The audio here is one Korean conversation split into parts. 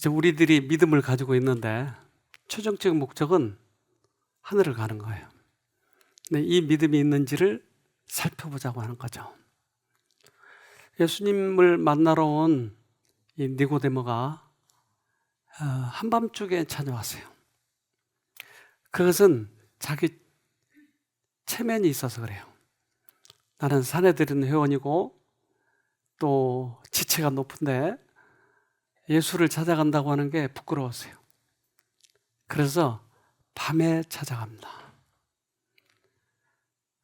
이제 우리들이 믿음을 가지고 있는데 최종적인 목적은 하늘을 가는 거예요. 근데 이 믿음이 있는지를 살펴보자고 하는 거죠. 예수님을 만나러 온 이 니고데모가 한밤중에 찾아왔어요. 그것은 자기 체면이 있어서 그래요. 나는 산에 들은 회원이고 또 지체가 높은데 예수를 찾아간다고 하는 게 부끄러웠어요. 그래서 밤에 찾아갑니다.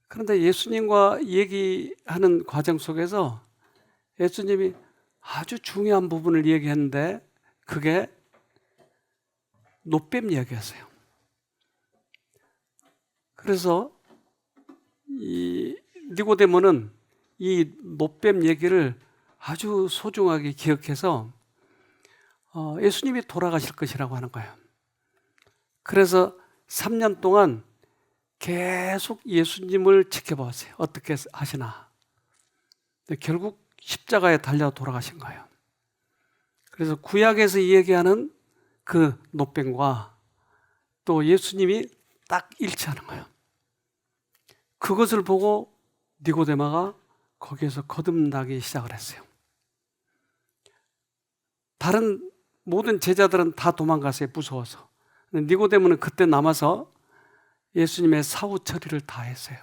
그런데 예수님과 얘기하는 과정 속에서 예수님이 아주 중요한 부분을 얘기했는데 그게 노뱀 이야기였어요. 그래서 이 니고데모는 이 노뱀 얘기를 아주 소중하게 기억해서 예수님이 돌아가실 것이라고 하는 거예요. 그래서 3년 동안 계속 예수님을 지켜봤어요. 어떻게 하시나. 결국 십자가에 달려 돌아가신 거예요. 그래서 구약에서 얘기하는 그 노뱀과 또 예수님이 딱 일치하는 거예요. 그것을 보고 니고데모가 거기에서 거듭나기 시작을 했어요. 다른 모든 제자들은 다 도망갔어요. 무서워서. 니고데모는 그때 남아서 예수님의 사후 처리를 다 했어요.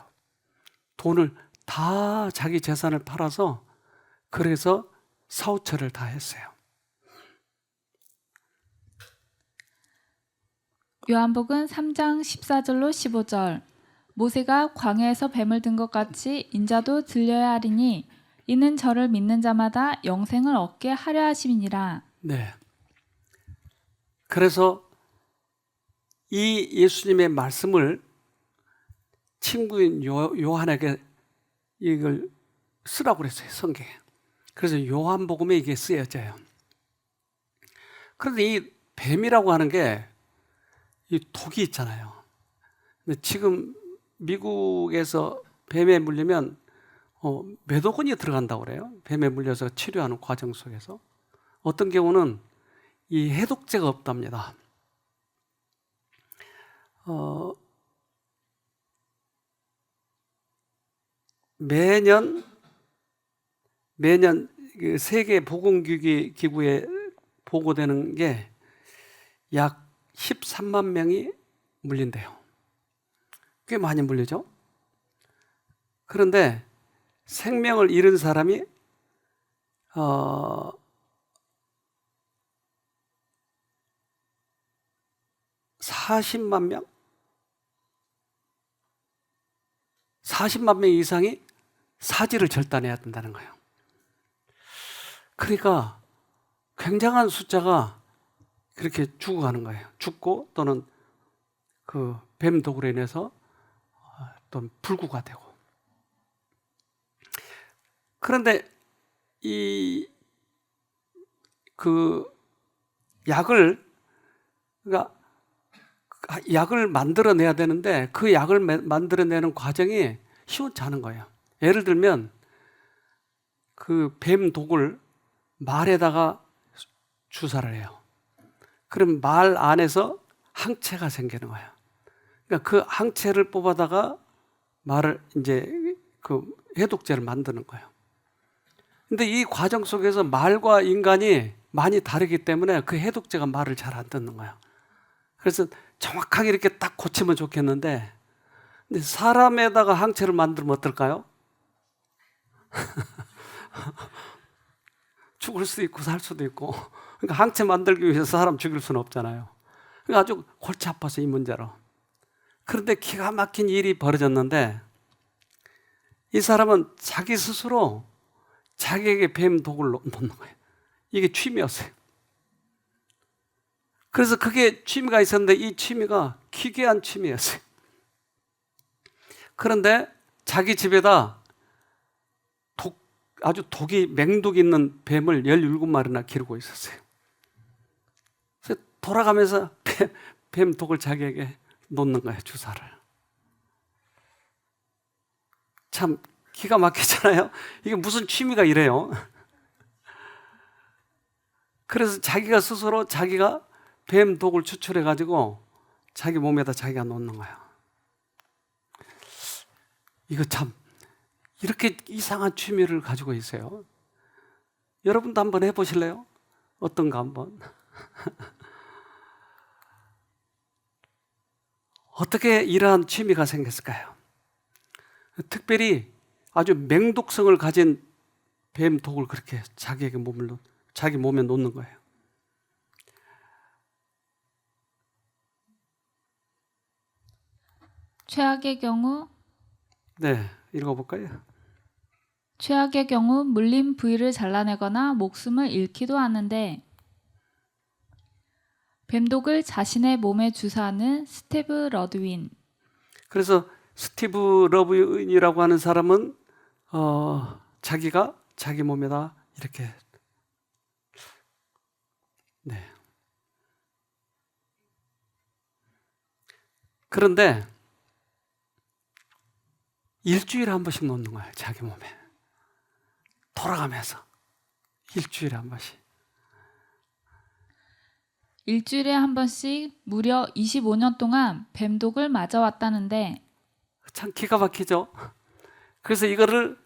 돈을 다 자기 재산을 팔아서 그래서 사후 처리를 다 했어요. 요한복음 3장 14절로 15절. 모세가 광야에서 뱀을 든 것 같이 인자도 들려야 하리니 이는 저를 믿는 자마다 영생을 얻게 하려 하심이니라. 네. 그래서 이 예수님의 말씀을 친구인 요한에게 이걸 쓰라고 그랬어요. 성경에. 그래서 요한복음에 이게 쓰여져요. 그런데 이 뱀이라고 하는 게 이 독이 있잖아요. 근데 지금 미국에서 뱀에 물리면 몇억 원이 들어간다고 그래요. 뱀에 물려서 치료하는 과정 속에서. 어떤 경우는 이 해독제가 없답니다. 매년 그 세계 보건기구에 보고되는 게 약 13만 명이 물린대요. 꽤 많이 물리죠? 그런데 생명을 잃은 사람이 40만 명? 40만 명 이상이 사지를 절단해야 된다는 거예요. 그러니까 굉장한 숫자가 그렇게 죽어가는 거예요. 죽고 또는 그 뱀 독으로 인해서 또 불구가 되고. 그런데 그 그러니까 약을 만들어내야 되는데 그 약을 만들어내는 과정이 시원치 않은 거예요. 예를 들면 그 뱀 독을 말에다가 주사를 해요. 그럼 말 안에서 항체가 생기는 거예요. 그러니까 그 항체를 뽑아다가 말을 이제 그 해독제를 만드는 거예요. 근데 이 과정 속에서 말과 인간이 많이 다르기 때문에 그 해독제가 말을 잘 안 듣는 거예요. 그래서 정확하게 이렇게 딱 고치면 좋겠는데, 근데 사람에다가 항체를 만들면 어떨까요? 죽을 수도 있고 살 수도 있고. 그러니까 항체 만들기 위해서 사람 죽일 수는 없잖아요. 그러니까 아주 골치 아파서 이 문제로. 그런데 기가 막힌 일이 벌어졌는데 이 사람은 자기 스스로 자기에게 뱀 독을 놓는 거예요. 이게 취미였어요. 그래서 그게 취미가 있었는데 이 취미가 기괴한 취미였어요. 그런데 자기 집에다 아주 맹독 있는 뱀을 17마리나 기르고 있었어요. 그래서 돌아가면서 뱀 독을 자기에게 놓는 거예요, 주사를. 참 기가 막히잖아요. 이게 무슨 취미가 이래요. 그래서 자기가 스스로 자기가 뱀 독을 추출해 가지고 자기 몸에다 자기가 놓는 거예요. 이거 참 이렇게 이상한 취미를 가지고 있어요. 여러분도 한번 해보실래요? 어떤가 한번. 어떻게 이러한 취미가 생겼을까요? 특별히 아주 맹독성을 가진 뱀 독을 그렇게 자기 몸에 놓는 거예요. 최악의 경우 네, 읽어볼까요? 최악의 경우 물린 부위를 잘라내거나 목숨을 잃기도 하는데 뱀독을 자신의 몸에 주사하는 스티브 러드윈. 그래서 스티브 러브인이라고 하는 사람은 자기가 자기 몸에다 이렇게 네. 그런데 일주일에 한 번씩 놓는 거예요. 자기 몸에 돌아가면서 일주일에 한 번씩. 일주일에 한 번씩 무려 25년 동안 뱀독을 맞아왔다는데 참 기가 막히죠. 그래서 이거를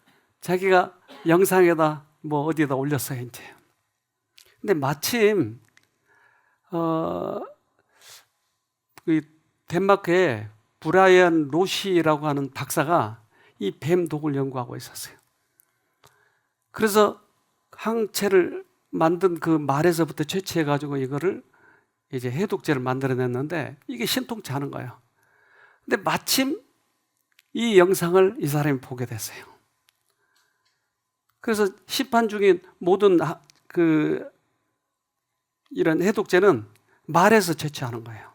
자기가 영상에다 뭐 어디에다 올렸어요 이제. 근데 마침 그 덴마크의 브라이언 로시라고 하는 박사가 이 뱀 독을 연구하고 있었어요. 그래서 항체를 만든 그 말에서부터 채취해 가지고 이거를 이제 해독제를 만들어냈는데 이게 신통치 않은 거예요. 근데 마침 이 영상을 이 사람이 보게 됐어요. 그래서 시판 중인 모든 이런 해독제는 말에서 채취하는 거예요.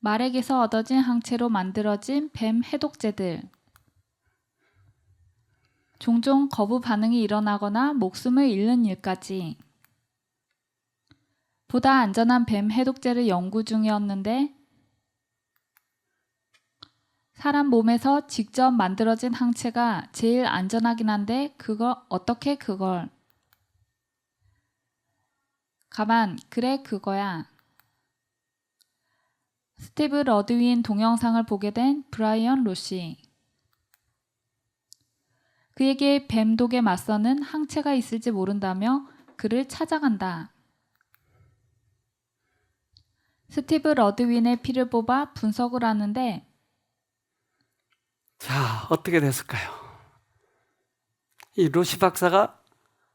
말에게서 얻어진 항체로 만들어진 뱀 해독제들. 종종 거부 반응이 일어나거나 목숨을 잃는 일까지. 보다 안전한 뱀 해독제를 연구 중이었는데 사람 몸에서 직접 만들어진 항체가 제일 안전하긴 한데 어떻게 그걸. 가만, 그래 그거야. 스티브 러드윈 동영상을 보게 된 브라이언 로시. 그에게 뱀독에 맞서는 항체가 있을지 모른다며 그를 찾아간다. 스티브 러드윈의 피를 뽑아 분석을 하는데 자, 어떻게 됐을까요? 이 로시 박사가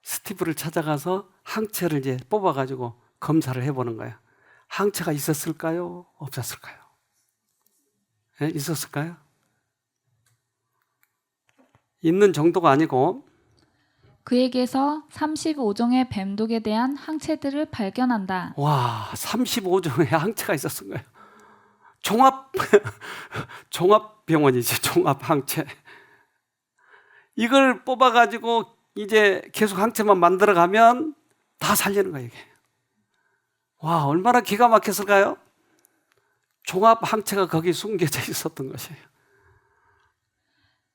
스티브를 찾아가서 항체를 이제 뽑아가지고 검사를 해보는 거예요. 항체가 있었을까요? 없었을까요? 네, 있었을까요? 있는 정도가 아니고 그에게서 35종의 뱀독에 대한 항체들을 발견한다. 와, 35종의 항체가 있었은 거예요. 종합병원이지, 종합항체. 이걸 뽑아가지고 이제 계속 항체만 만들어가면 다 살리는 거예요, 이게. 와, 얼마나 기가 막혔을까요? 종합항체가 거기 숨겨져 있었던 것이에요.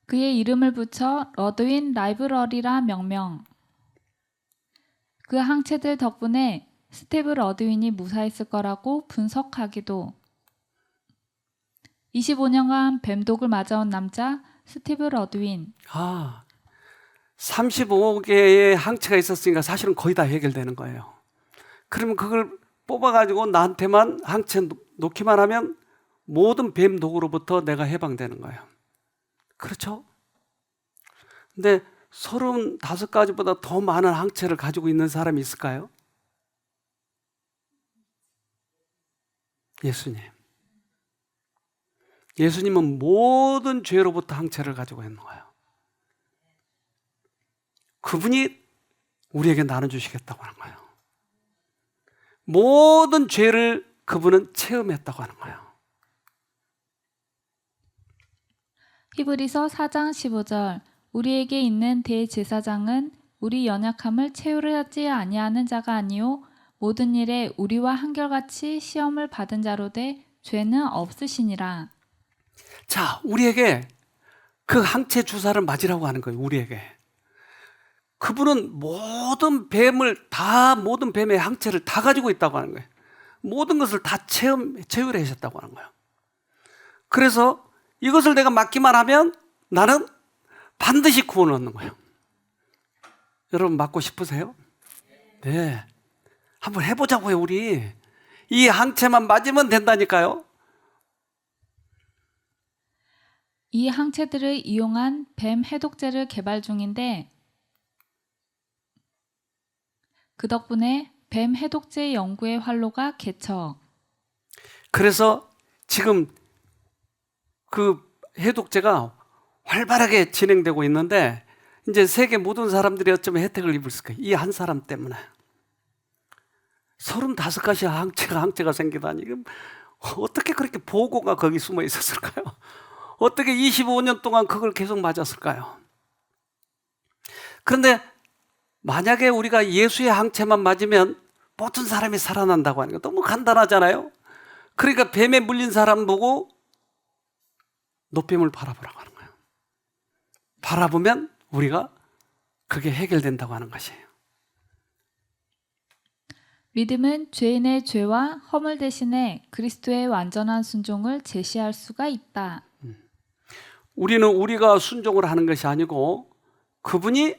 그의 이름을 붙여 러드윈 라이브러리라 명명. 그 항체들 덕분에 스티브 러드윈이 무사했을 거라고 분석하기도. 25년간 뱀독을 맞아온 남자 스티브 러드윈. 35개의 항체가 있었으니까 사실은 거의 다 해결되는 거예요. 그러면 그걸 뽑아가지고 나한테만 항체 놓기만 하면 모든 뱀독으로부터 내가 해방되는 거예요. 그렇죠? 근데 35가지보다 더 많은 항체를 가지고 있는 사람이 있을까요? 예수님. 예수님은 모든 죄로부터 항체를 가지고 있는 거예요. 그분이 우리에게 나눠주시겠다고 하는 거예요. 모든 죄를 그분은 체험했다고 하는 거예요. 히브리서 4장 15절. 우리에게 있는 대제사장은 우리 연약함을 채우려지 아니하는 자가 아니요 모든 일에 우리와 한결같이 시험을 받은 자로 돼 죄는 없으시니라. 자, 우리에게 그 항체 주사를 맞으라고 하는 거예요, 우리에게. 그분은 모든 뱀의 항체를 다 가지고 있다고 하는 거예요. 모든 것을 다 체휼해 하셨다고 하는 거예요. 그래서 이것을 내가 맞기만 하면 나는 반드시 구원을 얻는 거예요. 여러분 맞고 싶으세요? 네. 한번 해보자고요, 우리. 이 항체만 맞으면 된다니까요. 이 항체들을 이용한 뱀 해독제를 개발 중인데 그 덕분에 뱀 해독제 연구의 활로가 개척. 그래서 지금 그 해독제가 활발하게 진행되고 있는데 이제 세계 모든 사람들이 어쩌면 혜택을 입을 거예요. 이 한 사람 때문에. 35가지 항체가 생기다니. 어떻게 그렇게 보고가 거기 숨어 있었을까요? 어떻게 25년 동안 그걸 계속 맞았을까요? 그런데 만약에 우리가 예수의 항체만 맞으면 모든 사람이 살아난다고 하는 거 너무 간단하잖아요. 그러니까 뱀에 물린 사람 보고 노뱀을 바라보라고 하는 거예요. 바라보면 우리가 그게 해결된다고 하는 것이에요. 믿음은 죄인의 죄와 허물 대신에 그리스도의 완전한 순종을 제시할 수가 있다. 우리는 우리가 순종을 하는 것이 아니고 그분이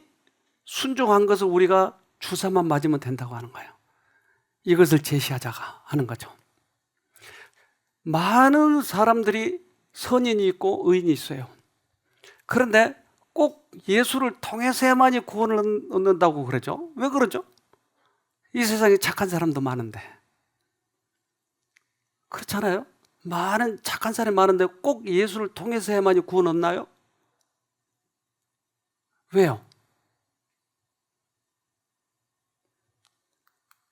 순종한 것을 우리가 주사만 맞으면 된다고 하는 거예요. 이것을 제시하자가 하는 거죠. 많은 사람들이 선인이 있고 의인이 있어요. 그런데 꼭 예수를 통해서야만이 구원을 얻는다고 그러죠. 왜 그러죠? 이 세상에 착한 사람도 많은데. 그렇잖아요? 많은 착한 사람이 많은데 꼭 예수를 통해서야만이 구원 얻나요? 왜요?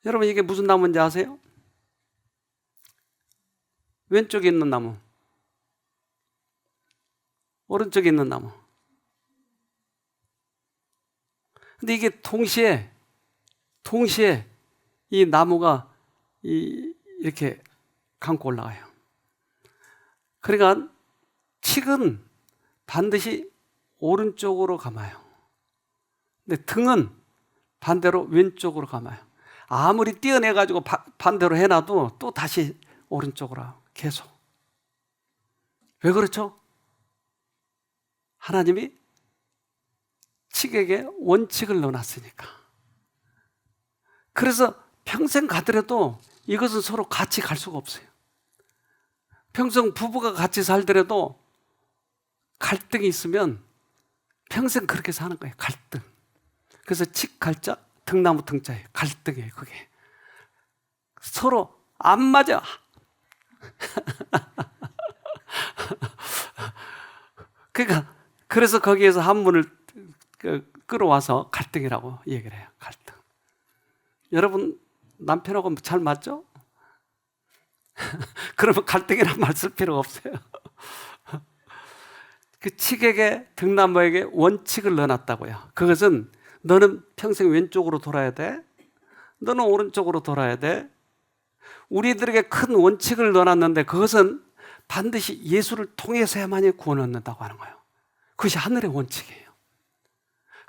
여러분 이게 무슨 나무인지 아세요? 왼쪽에 있는 나무, 오른쪽에 있는 나무. 근데 이게 동시에 이 나무가 이렇게 감고 올라가요. 그러니까 칡은 반드시 오른쪽으로 감아요. 근데 등은 반대로 왼쪽으로 감아요. 아무리 떼어내가지고 반대로 해놔도 또 다시 오른쪽으로 계속. 왜 그렇죠? 하나님이 칡에게 원칙을 넣어놨으니까. 그래서 평생 가더라도 이것은 서로 같이 갈 수가 없어요. 평생 부부가 같이 살더라도 갈등이 있으면 평생 그렇게 사는 거예요. 갈등. 그래서 칡갈자, 등나무 등자예요. 갈등이에요. 그게 서로 안 맞아. 그러니까 그래서 거기에서 한 분을 끌어와서 갈등이라고 얘기를 해요. 갈등. 여러분 남편하고 잘 맞죠? 그러면 갈등이란 말 쓸 필요가 없어요. 그 칡에게 등나무에게 원칙을 넣어놨다고요. 그것은 너는 평생 왼쪽으로 돌아야 돼. 너는 오른쪽으로 돌아야 돼. 우리들에게 큰 원칙을 넣어놨는데 그것은 반드시 예수를 통해서야만이 구원을 얻는다고 하는 거예요. 그것이 하늘의 원칙이에요.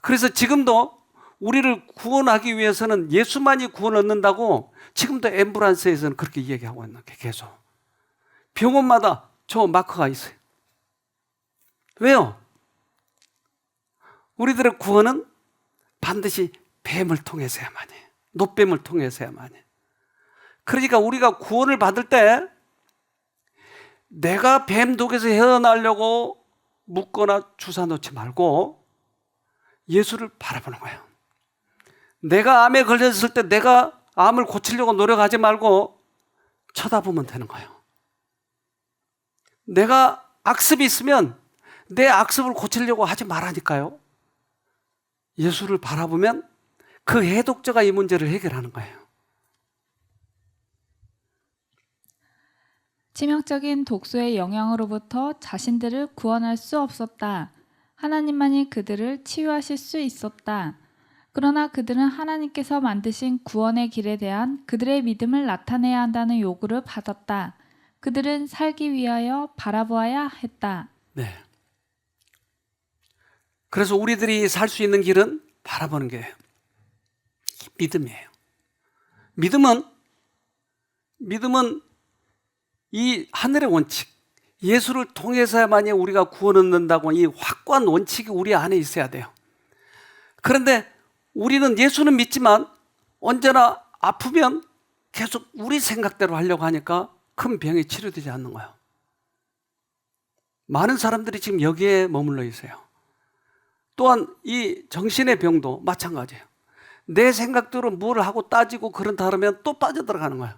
그래서 지금도 우리를 구원하기 위해서는 예수만이 구원을 얻는다고 지금도 앰뷸런스에서는 그렇게 이야기하고 있는 게 계속. 병원마다 저 마크가 있어요. 왜요? 우리들의 구원은 반드시 뱀을 통해서야만이, 노뱀을 통해서야만이. 그러니까 우리가 구원을 받을 때 내가 뱀 독에서 헤어나려고 묶거나 주사 놓지 말고 예수를 바라보는 거예요. 내가 암에 걸렸을 때 내가 암을 고치려고 노력하지 말고 쳐다보면 되는 거예요. 내가 악습이 있으면 내 악습을 고치려고 하지 말라니까요. 예수를 바라보면 그 해독자가 이 문제를 해결하는 거예요. 치명적인 독소의 영향으로부터 자신들을 구원할 수 없었다. 하나님만이 그들을 치유하실 수 있었다. 그러나 그들은 하나님께서 만드신 구원의 길에 대한 그들의 믿음을 나타내야 한다는 요구를 받았다. 그들은 살기 위하여 바라보아야 했다. 네. 그래서 우리들이 살 수 있는 길은 바라보는 게 믿음이에요. 믿음은 이 하늘의 원칙, 예수를 통해서야만이 우리가 구원 얻는다고 이 확고한 원칙이 우리 안에 있어야 돼요. 그런데 우리는 예수는 믿지만 언제나 아프면 계속 우리 생각대로 하려고 하니까 큰 병이 치료되지 않는 거예요. 많은 사람들이 지금 여기에 머물러 있어요. 또한 이 정신의 병도 마찬가지예요. 내 생각대로 뭘 하고 따지고 그런다 하면 또 빠져들어가는 거예요.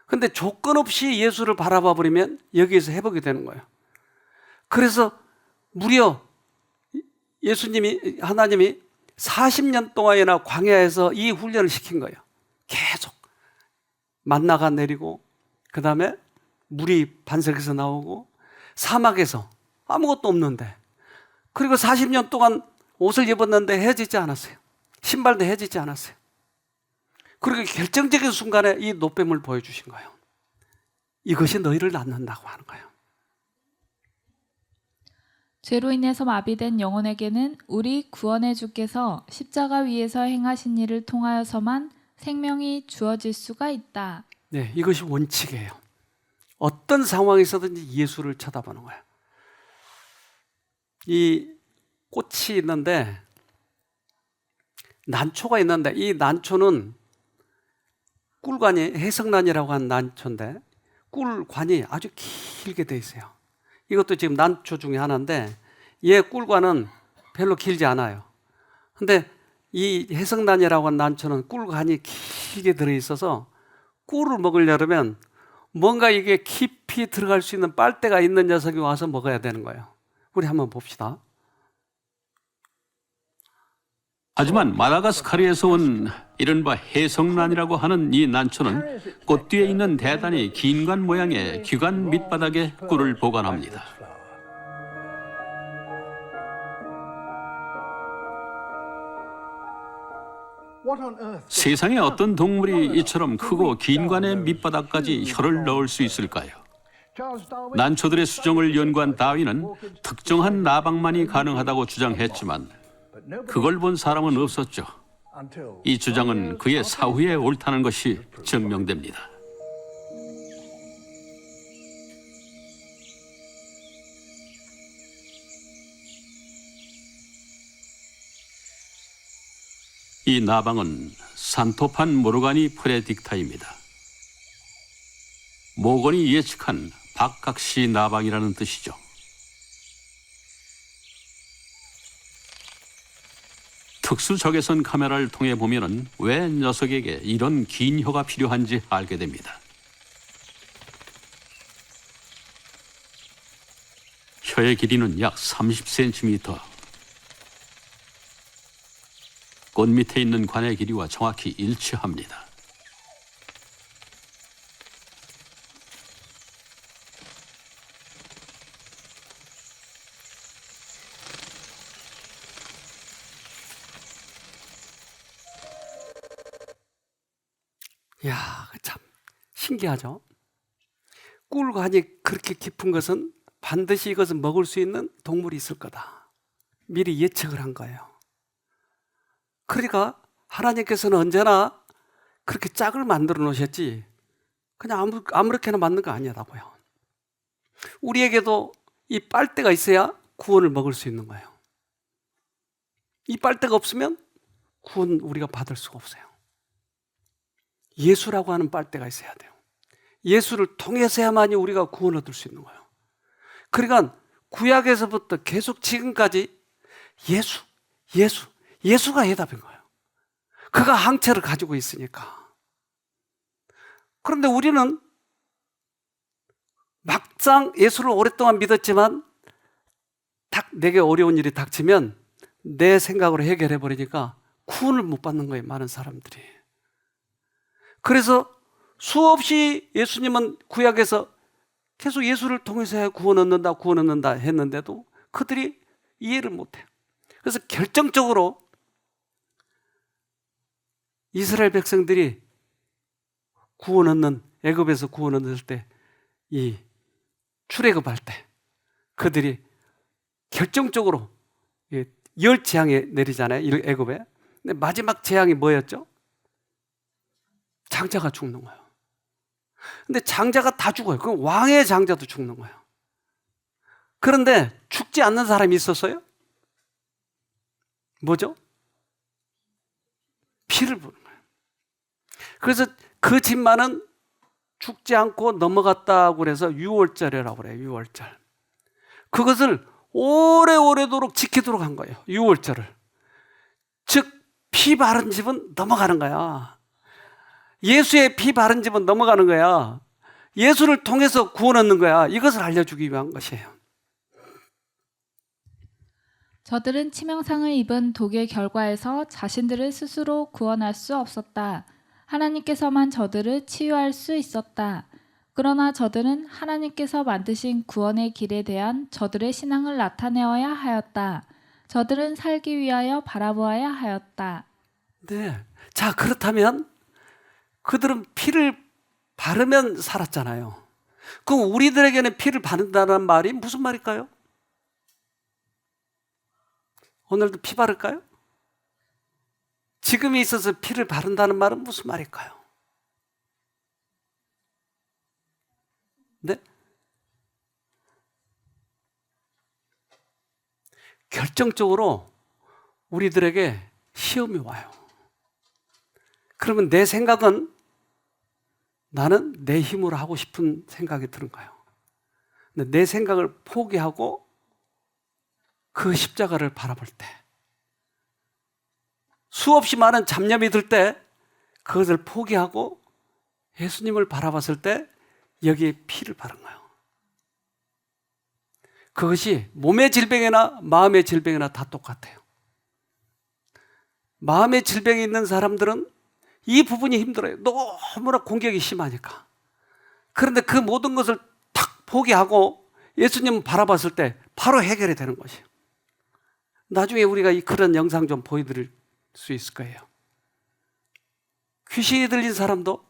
근데 조건 없이 예수를 바라봐 버리면 여기에서 회복이 되는 거예요. 그래서 무려 하나님이 40년 동안이나 광야에서 이 훈련을 시킨 거예요. 계속 만나가 내리고, 그 다음에 물이 반석에서 나오고, 사막에서 아무것도 없는데, 그리고 40년 동안 옷을 입었는데 해지지 않았어요. 신발도 해지지 않았어요. 그리고 결정적인 순간에 이 노뱀을 보여주신 거예요. 이것이 너희를 낳는다고 하는 거예요. 죄로 인해서 마비된 영혼에게는 우리 구원의 주께서 십자가 위에서 행하신 일을 통하여서만 생명이 주어질 수가 있다. 네, 이것이 원칙이에요. 어떤 상황에서든지 예수를 쳐다보는 거예요. 이 꽃이 있는데, 난초가 있는데, 이 난초는 꿀관이 해성난이라고 하는 난초인데, 꿀관이 아주 길게 돼 있어요. 이것도 지금 난초 중에 하나인데, 얘 꿀관은 별로 길지 않아요. 근데 이 해성난이라고 하는 난초는 꿀관이 길게 들어있어서 꿀을 먹으려면 뭔가 이게 깊이 들어갈 수 있는 빨대가 있는 녀석이 와서 먹어야 되는 거예요. 우리 한번 봅시다. 하지만 마다가스카르에서 온 이른바 해성난이라고 하는 이 난초는 꽃 뒤에 있는 대단히 긴 관 모양의 기관 밑바닥에 꿀을 보관합니다. 세상에 어떤 동물이 이처럼 크고 긴 관의 밑바닥까지 혀를 넣을 수 있을까요? 난초들의 수정을 연구한 다윈은 특정한 나방만이 가능하다고 주장했지만 그걸 본 사람은 없었죠. 이 주장은 그의 사후에 옳다는 것이 증명됩니다. 이 나방은 산토판 모르가니 프레딕타입니다. 모건이 예측한 박각시 나방이라는 뜻이죠. 특수 적외선 카메라를 통해 보면은 왜 녀석에게 이런 긴 혀가 필요한지 알게 됩니다. 혀의 길이는 약 30cm. 꽃 밑에 있는 관의 길이와 정확히 일치합니다. 이야, 참 신기하죠? 꿀관이 그렇게 깊은 것은 반드시 이것을 먹을 수 있는 동물이 있을 거다. 미리 예측을 한 거예요. 그러니까 하나님께서는 언제나 그렇게 짝을 만들어 놓으셨지 그냥 아무렇게나 만든 거 아니라고요. 우리에게도 이 빨대가 있어야 구원을 먹을 수 있는 거예요. 이 빨대가 없으면 구원 우리가 받을 수가 없어요. 예수라고 하는 빨대가 있어야 돼요. 예수를 통해서야만이 우리가 구원 얻을 수 있는 거예요. 그러니까 구약에서부터 계속 지금까지 예수가 해답인 거예요. 그가 항체를 가지고 있으니까. 그런데 우리는 막상 예수를 오랫동안 믿었지만 내게 어려운 일이 닥치면 내 생각으로 해결해 버리니까 구원을 못 받는 거예요, 많은 사람들이. 그래서 수없이 예수님은 구약에서 계속 예수를 통해서 구원 얻는다 했는데도 그들이 이해를 못해요. 그래서 결정적으로 이스라엘 백성들이 구원 얻는, 애굽에서 구원 얻을 때, 이 출애굽할 때 그들이 결정적으로 열 재앙이 내리잖아요. 애굽에. 근데 마지막 재앙이 뭐였죠? 장자가 죽는 거예요. 근데 장자가 다 죽어요. 그 왕의 장자도 죽는 거예요. 그런데 죽지 않는 사람이 있었어요? 뭐죠? 피를 부은 거예요. 그래서 그 집만은 죽지 않고 넘어갔다고 그래서 유월절이라고 그래요. 유월절. 그것을 오래오래도록 지키도록 한 거예요. 유월절을. 즉 피 바른 집은 넘어가는 거야. 예수의 피 바른 집은 넘어가는 거야. 예수를 통해서 구원 얻는 거야. 이것을 알려주기 위한 것이에요. 저들은 치명상을 입은 독의 결과에서 자신들을 스스로 구원할 수 없었다. 하나님께서만 저들을 치유할 수 있었다. 그러나 저들은 하나님께서 만드신 구원의 길에 대한 저들의 신앙을 나타내어야 하였다. 저들은 살기 위하여 바라보아야 하였다. 네. 자, 그렇다면 그들은 피를 바르면 살았잖아요. 그럼 우리들에게는 피를 바른다는 말이 무슨 말일까요? 오늘도 피 바를까요? 지금에 있어서 피를 바른다는 말은 무슨 말일까요? 네? 결정적으로 우리들에게 시험이 와요. 그러면 내 생각은 나는 내 힘으로 하고 싶은 생각이 드는 거예요. 근데 내 생각을 포기하고 그 십자가를 바라볼 때, 수없이 많은 잡념이 들 때 그것을 포기하고 예수님을 바라봤을 때 여기에 피를 바른 거예요. 그것이 몸의 질병이나 마음의 질병이나 다 똑같아요. 마음의 질병이 있는 사람들은 이 부분이 힘들어요. 너무나 공격이 심하니까. 그런데 그 모든 것을 탁 포기하고 예수님을 바라봤을 때 바로 해결이 되는 것이에요. 나중에 우리가 그런 영상 좀 보여드릴 수 있을 거예요. 귀신이 들린 사람도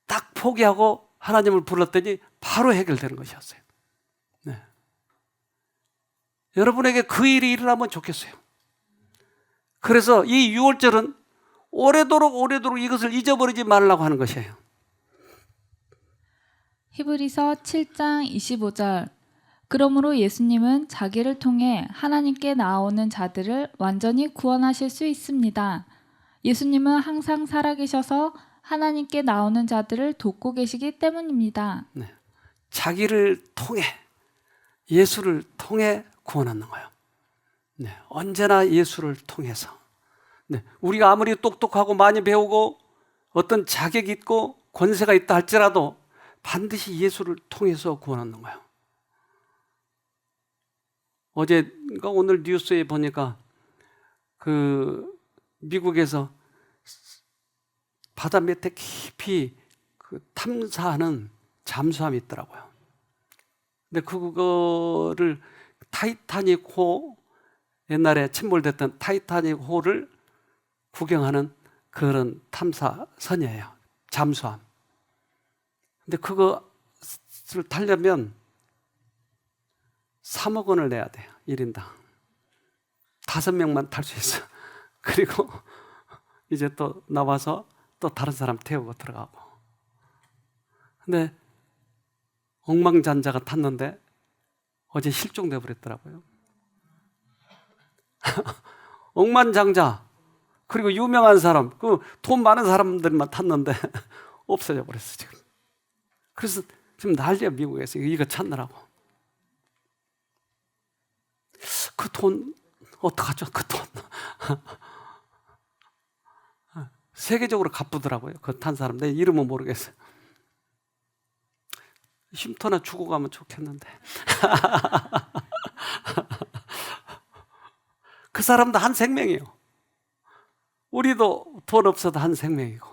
딱 포기하고 하나님을 불렀더니 바로 해결되는 것이었어요. 네. 여러분에게 그 일이 일어나면 좋겠어요. 그래서 이 유월절은 오래도록 이것을 잊어버리지 말라고 하는 것이에요. 히브리서 7장 25절. 그러므로 예수님은 자기를 통해 하나님께 나아오는 자들을 완전히 구원하실 수 있습니다. 예수님은 항상 살아계셔서 하나님께 나오는 자들을 돕고 계시기 때문입니다. 네. 자기를 통해, 예수를 통해 구원하는 거예요. 네. 언제나 예수를 통해서. 네. 우리가 아무리 똑똑하고 많이 배우고 어떤 자격이 있고 권세가 있다 할지라도 반드시 예수를 통해서 구원하는 거예요. 어제가 오늘 뉴스에 보니까 그 미국에서 바다 밑에 깊이 그 탐사하는 잠수함이 있더라고요. 근데 그거를 타이타닉 호, 옛날에 침몰됐던 타이타닉 호를 구경하는 그런 탐사선이에요. 잠수함. 근데 그것을 타려면 3억 원을 내야 돼요. 1인당. 5명만 탈 수 있어. 그리고 이제 또 나와서 또 다른 사람 태우고 들어가고. 근데 억만장자가 탔는데 어제 실종돼 버렸더라고요. 억만장자 그리고 유명한 사람, 그 돈 많은 사람들만 탔는데 없어져 버렸어 지금. 그래서 지금 난리야 미국에서 이거 찾느라고. 그 돈 어떡하죠? 그 돈 세계적으로 갚더라고요. 그 탄 사람 내 이름은 모르겠어요. 쉼터나 죽어가면 좋겠는데. 그 사람도 한 생명이에요. 우리도 돈 없어도 한 생명이고.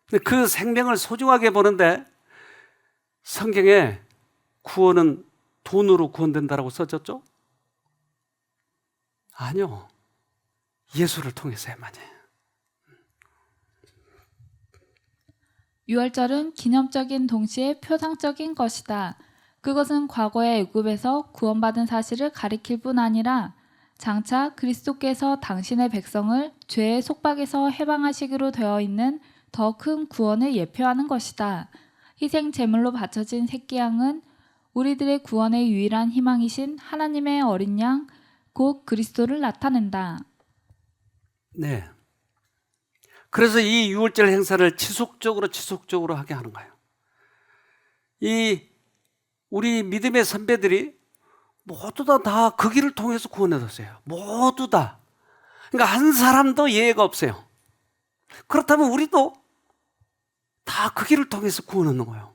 근데 그 생명을 소중하게 보는데 성경에 구원은 돈으로 구원된다라고 써졌죠? 아니요. 예수를 통해서야만 해요. 유월절은 기념적인 동시에 표상적인 것이다. 그것은 과거의 애굽에서 구원받은 사실을 가리킬 뿐 아니라 장차 그리스도께서 당신의 백성을 죄의 속박에서 해방하시기로 되어 있는 더 큰 구원을 예표하는 것이다. 희생 제물로 바쳐진 새끼 양은 우리들의 구원의 유일한 희망이신 하나님의 어린 양, 곧 그리스도를 나타낸다. 네. 그래서 이 유월절 행사를 지속적으로 하게 하는 거예요. 이 우리 믿음의 선배들이 모두 다 그 길을 통해서 구원을 얻었어요. 모두 다. 그러니까 한 사람도 예외가 없어요. 그렇다면 우리도 다 그 길을 통해서 구원 얻는 거예요.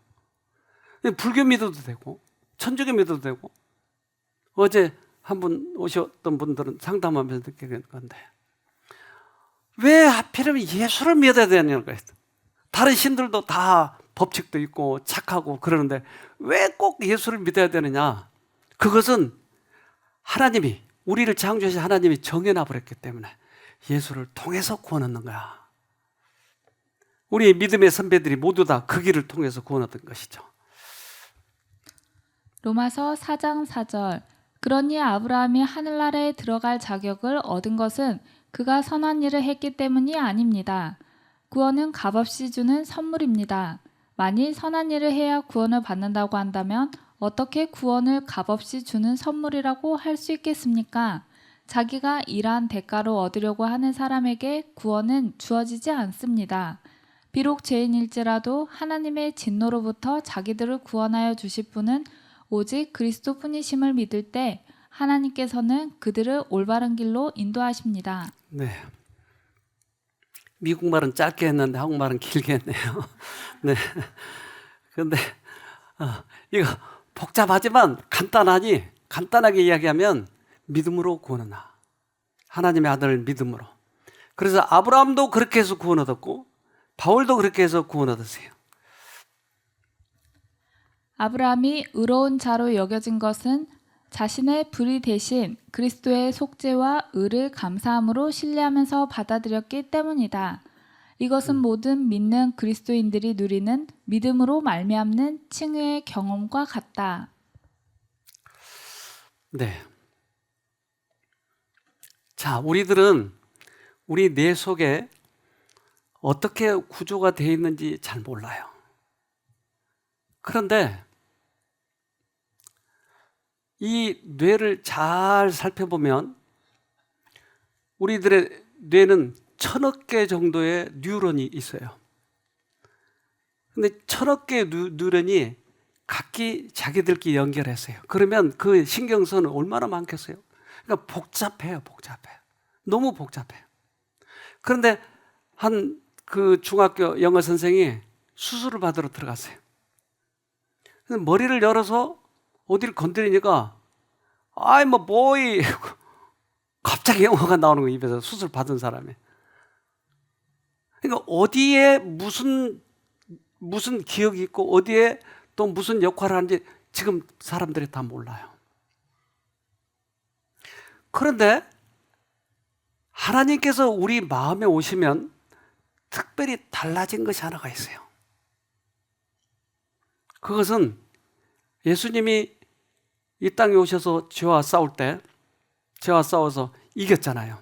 불교 믿어도 되고 천주교 믿어도 되고. 어제 한 분 오셨던 분들은 상담하면서 느끼는 건데 왜 하필이면 예수를 믿어야 되냐는 거예요. 다른 신들도 다 법칙도 있고 착하고 그러는데 왜 꼭 예수를 믿어야 되느냐? 그것은 하나님이, 우리를 창조하신 하나님이 정해놔버렸기 때문에 예수를 통해서 구원 얻는 거야. 우리 믿음의 선배들이 모두 다 그 길을 통해서 구원 얻은 것이죠. 로마서 4장 4절. 그러니 아브라함이 하늘나라에 들어갈 자격을 얻은 것은 그가 선한 일을 했기 때문이 아닙니다. 구원은 값없이 주는 선물입니다. 만일 선한 일을 해야 구원을 받는다고 한다면 어떻게 구원을 값없이 주는 선물이라고 할 수 있겠습니까? 자기가 일한 대가로 얻으려고 하는 사람에게 구원은 주어지지 않습니다. 비록 죄인일지라도 하나님의 진노로부터 자기들을 구원하여 주실 분은 오직 그리스도뿐이심을 믿을 때 하나님께서는 그들을 올바른 길로 인도하십니다. 네. 미국 말은 짧게 했는데 한국말은 길게 했네요. 네. 그런데 이거 복잡하지만 간단하게 이야기하면 믿음으로 구원 얻나. 하나님의 아들을 믿음으로. 그래서 아브라함도 그렇게 해서 구원 얻었고 바울도 그렇게 해서 구원 얻으세요. 아브라함이 의로운 자로 여겨진 것은 자신의 불의 대신 그리스도의 속죄와 의를 감사함으로 신뢰하면서 받아들였기 때문이다. 이것은 모든 믿는 그리스도인들이 누리는 믿음으로 말미암는 칭의의 경험과 같다. 네. 자, 우리들은 우리 뇌 속에 어떻게 구조가 되어 있는지 잘 몰라요. 그런데 이 뇌를 잘 살펴보면 우리들의 뇌는 1000억 개 정도의 뉴런이 있어요. 근데 1000억 개의 뉴런이 각기 자기들끼리 연결했어요. 그러면 그 신경선은 얼마나 많겠어요? 그러니까 복잡해요. 너무 복잡해요. 그런데 한 그 중학교 영어 선생이 수술을 받으러 들어갔어요. 머리를 열어서 어디를 건드리니까 뭐이 갑자기 영어가 나오는 거예요. 입에서 수술 받은 사람이. 그러니까 어디에 무슨 기억이 있고 어디에 또 무슨 역할을 하는지 지금 사람들이 다 몰라요. 그런데 하나님께서 우리 마음에 오시면 특별히 달라진 것이 하나가 있어요. 그것은 예수님이 이 땅에 오셔서 죄와 싸워서 이겼잖아요.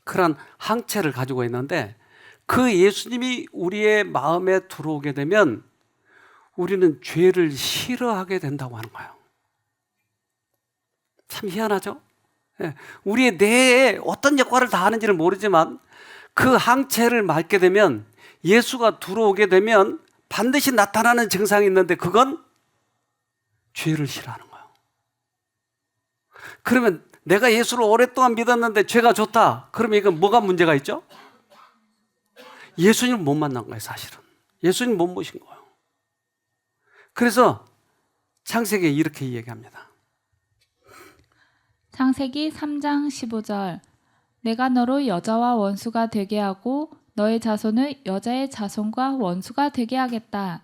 그런 항체를 가지고 있는데 그 예수님이 우리의 마음에 들어오게 되면 우리는 죄를 싫어하게 된다고 하는 거예요. 참 희한하죠? 우리의 뇌에 어떤 역할을 다 하는지를 모르지만 그 항체를 맞게 되면 예수가 들어오게 되면 반드시 나타나는 증상이 있는데 그건 죄를 싫어하는 거예요. 그러면 내가 예수를 오랫동안 믿었는데 죄가 좋다. 그러면 이건 뭐가 문제가 있죠? 예수님을 못 만난 거예요, 사실은. 예수님 못 모신 거예요. 그래서 창세기에 이렇게 이야기합니다. 창세기 3장 15절. 내가 너로 여자와 원수가 되게 하고 너의 자손을 여자의 자손과 원수가 되게 하겠다.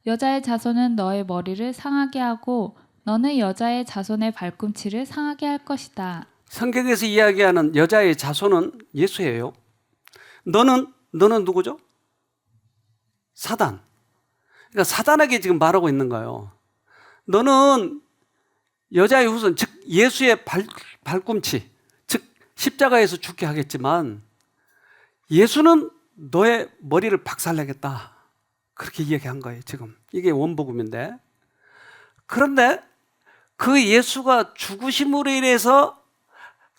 여자의 자손은 너의 머리를 상하게 하고 너는 여자의 자손의 발꿈치를 상하게 할 것이다. 성경에서 이야기하는 여자의 자손은 예수예요. 너는 누구죠? 사단. 그러니까 사단에게 지금 말하고 있는 거예요. 너는 여자의 후손, 즉 예수의 발꿈치, 십자가에서 죽게 하겠지만 예수는 너의 머리를 박살내겠다. 그렇게 이야기한 거예요, 지금. 이게 원복음인데. 그런데 그 예수가 죽으심으로 인해서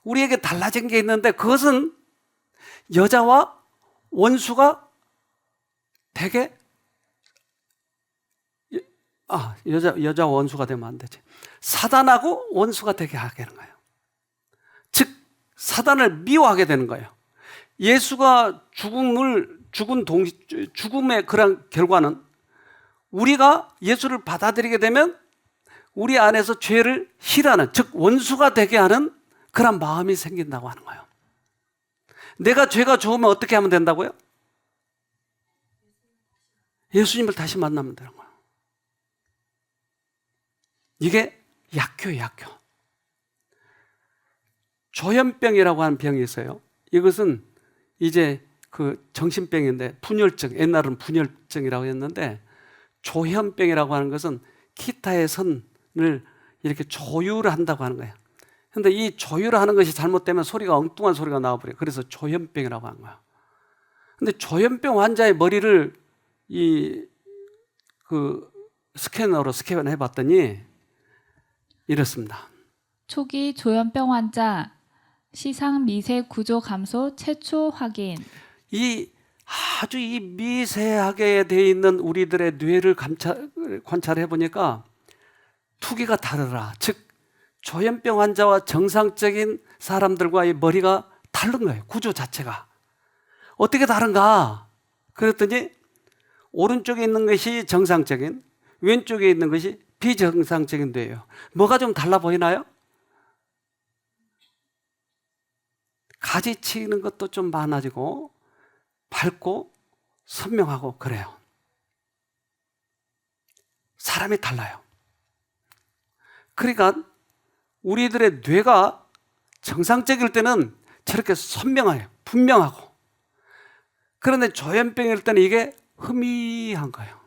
우리에게 달라진 게 있는데 그것은 여자와 원수가 되게 여자와 원수가 되면 안 되지. 사단하고 원수가 되게 하게 되는 거예요. 즉 사단을 미워하게 되는 거예요. 예수가 죽음의 그런 결과는 우리가 예수를 받아들이게 되면 우리 안에서 죄를 싫어하는, 즉 원수가 되게 하는 그런 마음이 생긴다고 하는 거예요. 내가 죄가 좋으면 어떻게 하면 된다고요? 예수님을 다시 만나면 되는 거예요. 이게 약효예요, 약효. 조현병이라고 하는 병이 있어요. 이것은 이제 그 정신병인데 분열증, 옛날은 분열증이라고 했는데 조현병이라고 하는 것은 기타의 선을 이렇게 조율을 한다고 하는 거예요. 그런데 이 조율을 하는 것이 잘못되면 소리가 엉뚱한 소리가 나와버려요. 그래서 조현병이라고 하는 거예요. 근데 조현병 환자의 머리를 스캐너로 스캔해 봤더니 이렇습니다. 초기 조현병 환자 시상 미세 구조 감소 최초 확인. 아주 미세하게 되어 있는 우리들의 뇌를 관찰해 보니까 투기가 다르라. 즉 조현병 환자와 정상적인 사람들과의 머리가 다른 거예요. 구조 자체가. 어떻게 다른가? 그랬더니 오른쪽에 있는 것이 정상적인, 왼쪽에 있는 것이 비정상적인 뇌예요. 뭐가 좀 달라 보이나요? 가지치는 것도 좀 많아지고 밝고 선명하고 그래요. 사람이 달라요. 그러니까 우리들의 뇌가 정상적일 때는 저렇게 선명해요. 분명하고. 그런데 조현병일 때는 이게 희미한 거예요.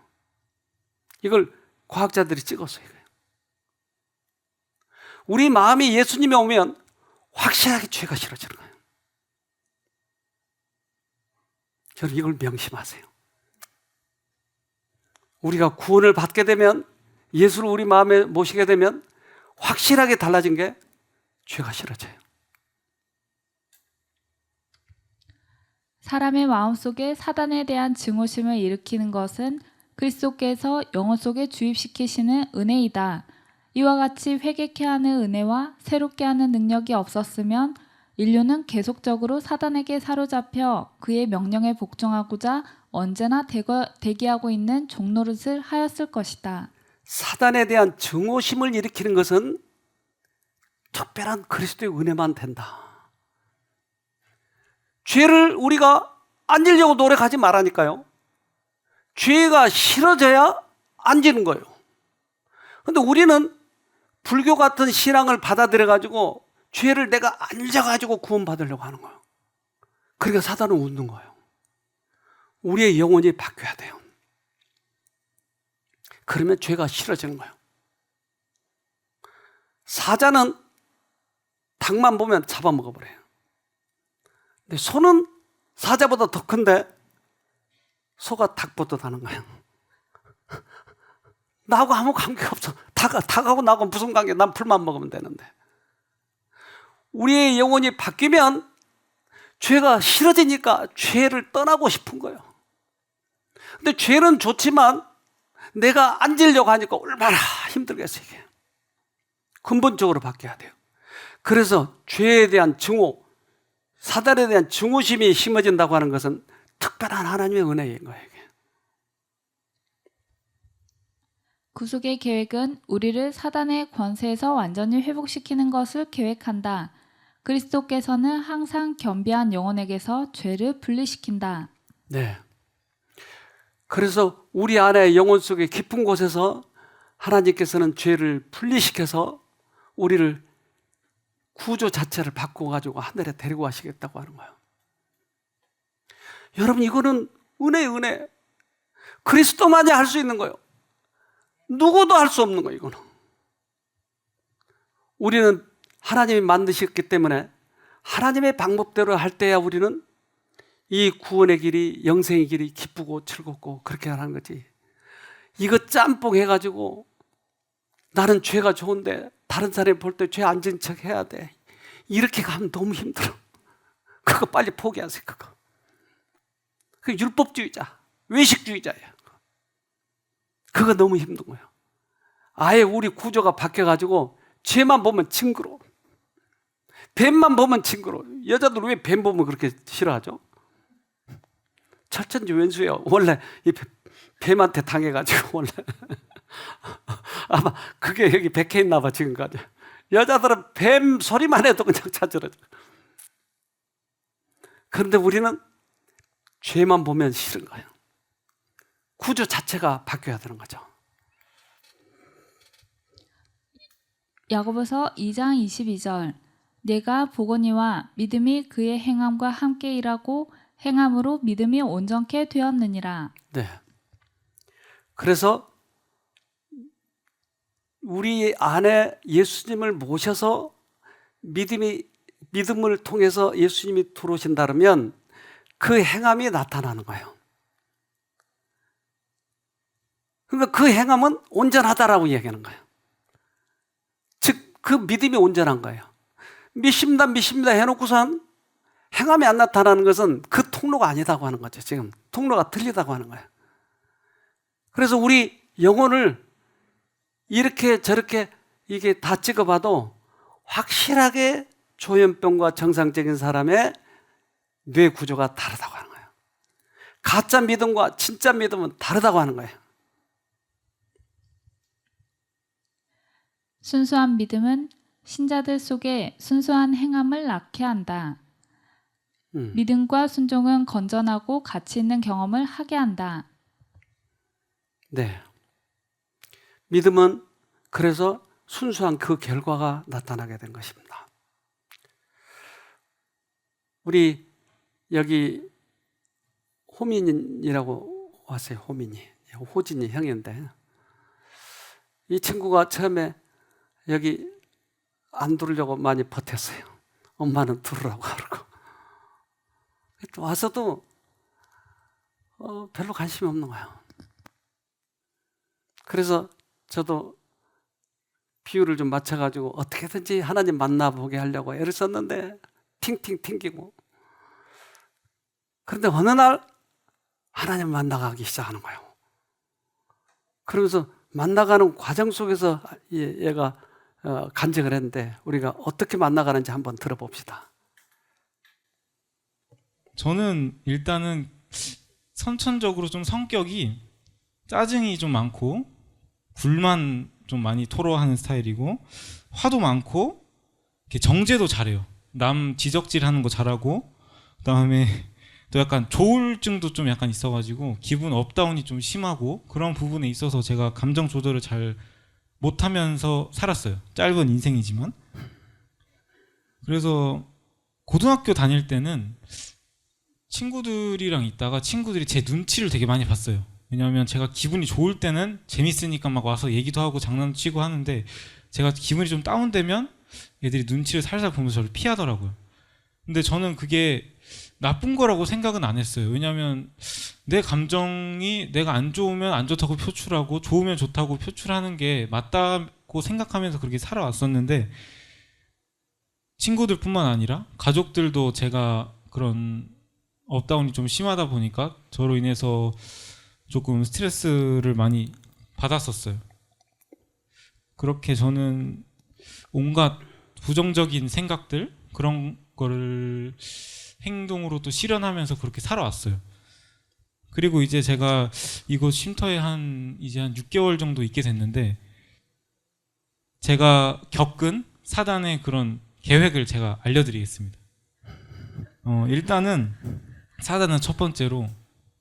이걸 과학자들이 찍었어요. 우리 마음이 예수님이 오면 확실하게 죄가 싫어지는 거예요. 저는 이걸 명심하세요. 우리가 구원을 받게 되면, 예수를 우리 마음에 모시게 되면 확실하게 달라진 게 죄가 싫어져요. 사람의 마음속에 사단에 대한 증오심을 일으키는 것은 그리스도께서 영혼 속에 주입시키시는 은혜이다. 이와 같이 회개케 하는 은혜와 새롭게 하는 능력이 없었으면 인류는 계속적으로 사단에게 사로잡혀 그의 명령에 복종하고자 언제나 대기하고 있는 종노릇을 하였을 것이다. 사단에 대한 증오심을 일으키는 것은 특별한 그리스도의 은혜만 된다. 죄를 우리가 안 지려고 노력하지 말라니까요. 죄가 싫어져야 안 지는 거예요. 그런데 우리는 불교 같은 신앙을 받아들여가지고 죄를 내가 안 져가지고 구원받으려고 하는 거예요. 그러니까 사단은 웃는 거예요. 우리의 영혼이 바뀌어야 돼요. 그러면 죄가 싫어지는 거예요. 사자는 닭만 보면 잡아먹어버려요. 근데 소는 사자보다 더 큰데 소가 닭보다 하는 거예요. 나하고 아무 관계가 없어. 닭하고 나하고 무슨 관계? 난 풀만 먹으면 되는데. 우리의 영혼이 바뀌면 죄가 싫어지니까 죄를 떠나고 싶은 거예요. 근데 죄는 좋지만 내가 안 지려고 하니까 얼마나 힘들겠어요, 이게. 근본적으로 바뀌어야 돼요. 그래서 죄에 대한 증오, 사단에 대한 증오심이 심어진다고 하는 것은 특별한 하나님의 은혜인 거예요, 이게. 구속의 계획은 우리를 사단의 권세에서 완전히 회복시키는 것을 계획한다. 그리스도께서는 항상 겸비한 영혼에게서 죄를 분리시킨다. 네. 그래서 우리 안에 영혼 속의 깊은 곳에서 하나님께서는 죄를 분리시켜서 우리를 구조 자체를 바꿔가지고 하늘에 데리고 가시겠다고 하는 거예요. 여러분, 이거는 은혜. 그리스도만이 할 수 있는 거예요. 누구도 할 수 없는 거예요, 이거는. 우리는 하나님이 만드셨기 때문에 하나님의 방법대로 할 때야 우리는 이 구원의 길이, 영생의 길이 기쁘고 즐겁고 그렇게 하는 거지. 이거 짬뽕 해가지고 나는 죄가 좋은데 다른 사람이 볼 때 죄 안 진 척 해야 돼. 이렇게 가면 너무 힘들어. 그거 빨리 포기하세요. 그 율법주의자, 외식주의자예요. 그거 너무 힘든 거예요. 아예 우리 구조가 바뀌어가지고 죄만 보면 징그러워. 뱀만 보면 징그러워. 여자들 왜 뱀 보면 그렇게 싫어하죠? 철천지 왼수예요. 원래 이 뱀한테 당해가지고 원래 아마 그게 여기 백해 있나 봐 지금까지. 여자들은 뱀 소리만 해도 그냥 찾으러져. 그런데 우리는 죄만 보면 싫은 거예요. 구조 자체가 바뀌어야 되는 거죠. 야고보서 2장 22절 내가 보거니와 믿음이 그의 행함과 함께 일하고 행함으로 믿음이 온전케 되었느니라. 네. 그래서 우리 안에 예수님을 모셔서 믿음을 통해서 예수님이 들어오신다면 그 행함이 나타나는 거예요. 그러니까 그 행함은 온전하다라고 이야기하는 거예요. 즉 그 믿음이 온전한 거예요. 믿습니다 해놓고선 행함이 안 나타나는 것은 그 통로가 아니다고 하는 거죠. 지금 통로가 틀리다고 하는 거예요. 그래서 우리 영혼을 이렇게 저렇게 이게 다 찍어봐도 확실하게 조현병과 정상적인 사람의 뇌 구조가 다르다고 하는 거예요. 가짜 믿음과 진짜 믿음은 다르다고 하는 거예요. 순수한 믿음은 신자들 속에 순수한 행함을 낳게 한다. 믿음과 순종은 건전하고 가치 있는 경험을 하게 한다. 네. 믿음은 그래서 순수한 그 결과가 나타나게 된 것입니다. 우리 여기 호민이라고 왔어요. 호민이. 호진이 형인데 이 친구가 처음에 여기 안 들으려고 많이 버텼어요. 엄마는 들으라고 그러고 와서도 별로 관심이 없는 거예요. 그래서 저도 비율을 좀 맞춰가지고 어떻게든지 하나님 만나보게 하려고 애를 썼는데 팅팅 튕기고, 그런데 어느 날 하나님 만나가기 시작하는 거예요. 그러면서 만나가는 과정 속에서 얘가 간증을 했는데 우리가 어떻게 만나가는지 한번 들어봅시다. 저는 일단은 선천적으로 좀 성격이 짜증이 좀 많고 불만 좀 많이 토로하는 스타일이고 화도 많고 이렇게 정제도 잘해요. 남 지적질하는 거 잘하고, 그다음에 또 약간 조울증도 좀 약간 있어가지고 기분 업다운이 좀 심하고, 그런 부분에 있어서 제가 감정 조절을 잘 못하면서 살았어요. 짧은 인생이지만. 그래서 고등학교 다닐 때는 친구들이랑 있다가 친구들이 제 눈치를 되게 많이 봤어요. 왜냐하면 제가 기분이 좋을 때는 재밌으니까 막 와서 얘기도 하고 장난치고 하는데, 제가 기분이 좀 다운되면 애들이 눈치를 살살 보면서 저를 피하더라고요. 근데 저는 그게 나쁜 거라고 생각은 안 했어요. 왜냐하면 내 감정이 내가 안 좋으면 안 좋다고 표출하고 좋으면 좋다고 표출하는 게 맞다고 생각하면서 그렇게 살아왔었는데, 친구들뿐만 아니라 가족들도 제가 그런 업다운이 좀 심하다 보니까 저로 인해서 조금 스트레스를 많이 받았었어요. 그렇게 저는 온갖 부정적인 생각들, 그런 거를 행동으로 또 실현하면서 그렇게 살아왔어요. 그리고 이제 제가 이곳 쉼터에 이제 한 6개월 정도 있게 됐는데, 제가 겪은 사단의 그런 계획을 제가 알려드리겠습니다. 일단은 사단은 첫 번째로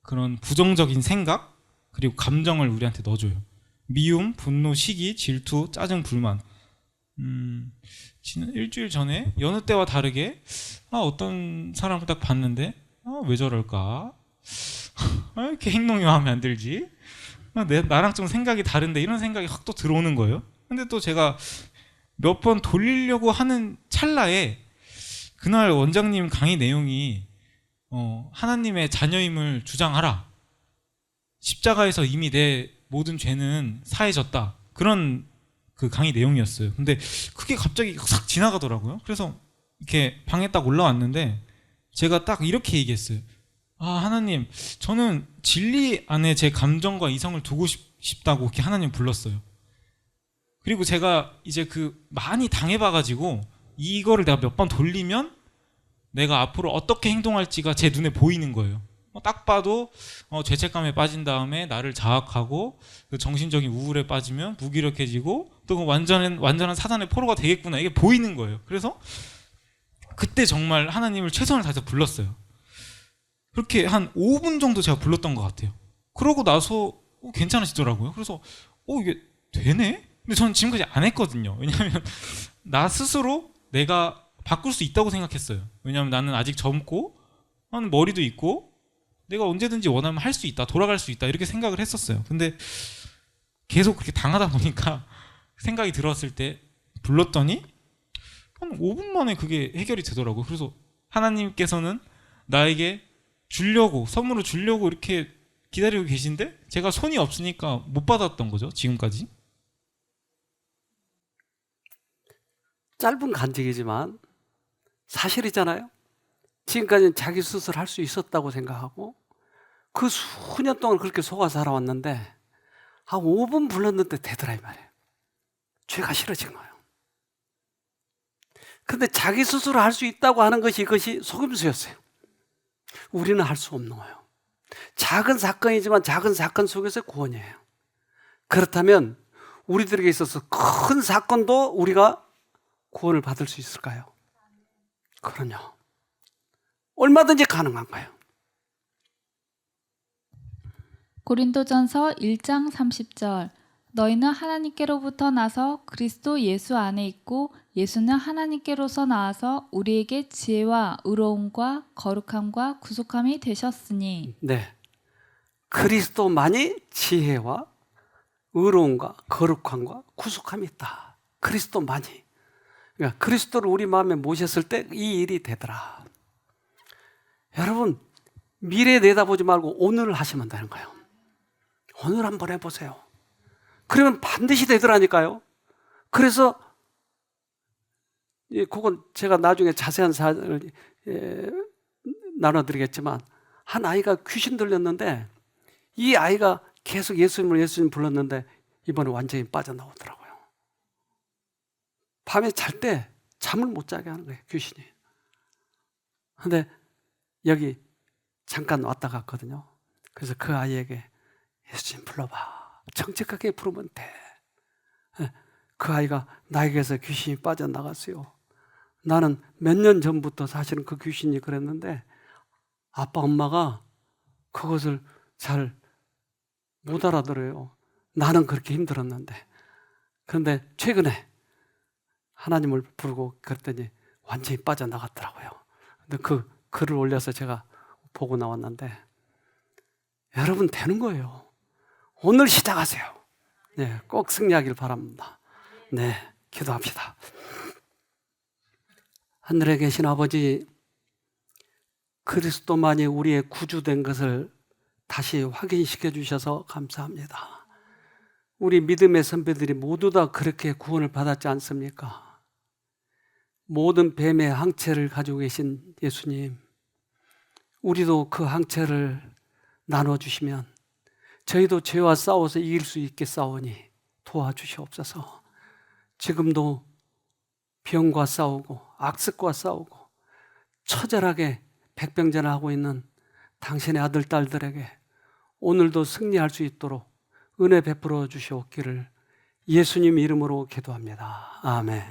그런 부정적인 생각 그리고 감정을 우리한테 넣어줘요. 미움, 분노, 시기, 질투, 짜증, 불만. 지난 일주일 전에 여느 때와 다르게 어떤 사람을 딱 봤는데 왜 저럴까? 이렇게 행동이 마음에 안 들지? 나랑 좀 생각이 다른데, 이런 생각이 확 또 들어오는 거예요. 근데 또 제가 몇 번 돌리려고 하는 찰나에 그날 원장님 강의 내용이 하나님의 자녀임을 주장하라. 십자가에서 이미 내 모든 죄는 사해졌다. 그런 그 강의 내용이었어요. 근데 그게 갑자기 싹 지나가더라고요. 그래서 이렇게 방에 딱 올라왔는데 제가 딱 이렇게 얘기했어요. 아, 하나님, 저는 진리 안에 제 감정과 이성을 두고 싶다고 이렇게 하나님 불렀어요. 그리고 제가 이제 많이 당해봐가지고 이거를 내가 몇 번 돌리면 내가 앞으로 어떻게 행동할지가 제 눈에 보이는 거예요. 딱 봐도 죄책감에 빠진 다음에 나를 자학하고 정신적인 우울에 빠지면 무기력해지고 또 완전한 사단의 포로가 되겠구나, 이게 보이는 거예요. 그래서 그때 정말 하나님을 최선을 다해서 불렀어요. 그렇게 한 5분 정도 제가 불렀던 것 같아요. 그러고 나서 괜찮으시더라고요. 그래서 이게 되네? 근데 저는 지금까지 안 했거든요. 왜냐하면 나 스스로 내가 바꿀 수 있다고 생각했어요. 왜냐하면 나는 아직 젊고 머리도 있고 내가 언제든지 원하면 할 수 있다, 돌아갈 수 있다, 이렇게 생각을 했었어요. 근데 계속 그렇게 당하다 보니까 생각이 들었을 때 불렀더니 한 5분 만에 그게 해결이 되더라고요. 그래서 하나님께서는 나에게 선물을 주려고 이렇게 기다리고 계신데 제가 손이 없으니까 못 받았던 거죠, 지금까지. 짧은 간증이지만 사실이잖아요. 지금까지는 자기 스스로 할 수 있었다고 생각하고 그 수년 동안 그렇게 속아 살아왔는데 한 5분 불렀는데 되더라, 이 말이에요. 죄가 싫어진 거예요. 근데 자기 스스로 할 수 있다고 하는 것이 이것이 속임수였어요. 우리는 할 수 없는 거예요. 작은 사건이지만 작은 사건 속에서 구원이에요. 그렇다면 우리들에게 있어서 큰 사건도 우리가 구원을 받을 수 있을까요? 그럼요. 얼마든지 가능한 거예요. 고린도전서 1장 30절. 너희는 하나님께로부터 나서 그리스도 예수 안에 있고 예수는 하나님께로서 나와서 우리에게 지혜와 의로움과 거룩함과 구속함이 되셨으니. 네, 그리스도만이 지혜와 의로움과 거룩함과 구속함이 있다. 그리스도만이. 그러니까 그리스도를 우리 마음에 모셨을 때 이 일이 되더라. 여러분, 미래 내다보지 말고 오늘을 하시면 되는 거예요. 오늘 한번 해보세요. 그러면 반드시 되더라니까요. 그래서 그건 제가 나중에 자세한 사연을 나눠드리겠지만 한 아이가 귀신 들렸는데 이 아이가 계속 예수님 불렀는데 이번에 완전히 빠져나오더라고요. 밤에 잘 때 잠을 못 자게 하는 거예요, 귀신이. 근데 여기 잠깐 왔다 갔거든요. 그래서 그 아이에게 예수님 불러봐. 정직하게 부르면 돼. 그 아이가 나에게서 귀신이 빠져나갔어요. 나는 몇 년 전부터 사실은 그 귀신이 그랬는데 아빠 엄마가 그것을 잘 못 알아들어요. 나는 그렇게 힘들었는데. 그런데 최근에 하나님을 부르고 그랬더니 완전히 빠져나갔더라고요. 근데 그 글을 올려서 제가 보고 나왔는데 여러분 되는 거예요. 오늘 시작하세요. 네, 꼭 승리하길 바랍니다. 네, 기도합시다. 하늘에 계신 아버지, 그리스도만이 우리의 구주된 것을 다시 확인시켜 주셔서 감사합니다. 우리 믿음의 선배들이 모두 다 그렇게 구원을 받았지 않습니까? 모든 뱀의 항체를 가지고 계신 예수님, 우리도 그 항체를 나눠주시면 저희도 죄와 싸워서 이길 수 있게 싸우니 도와주시옵소서. 지금도 병과 싸우고 악습과 싸우고 처절하게 백병전을 하고 있는 당신의 아들, 딸들에게 오늘도 승리할 수 있도록 은혜 베풀어 주시옵기를 예수님 이름으로 기도합니다. 아멘.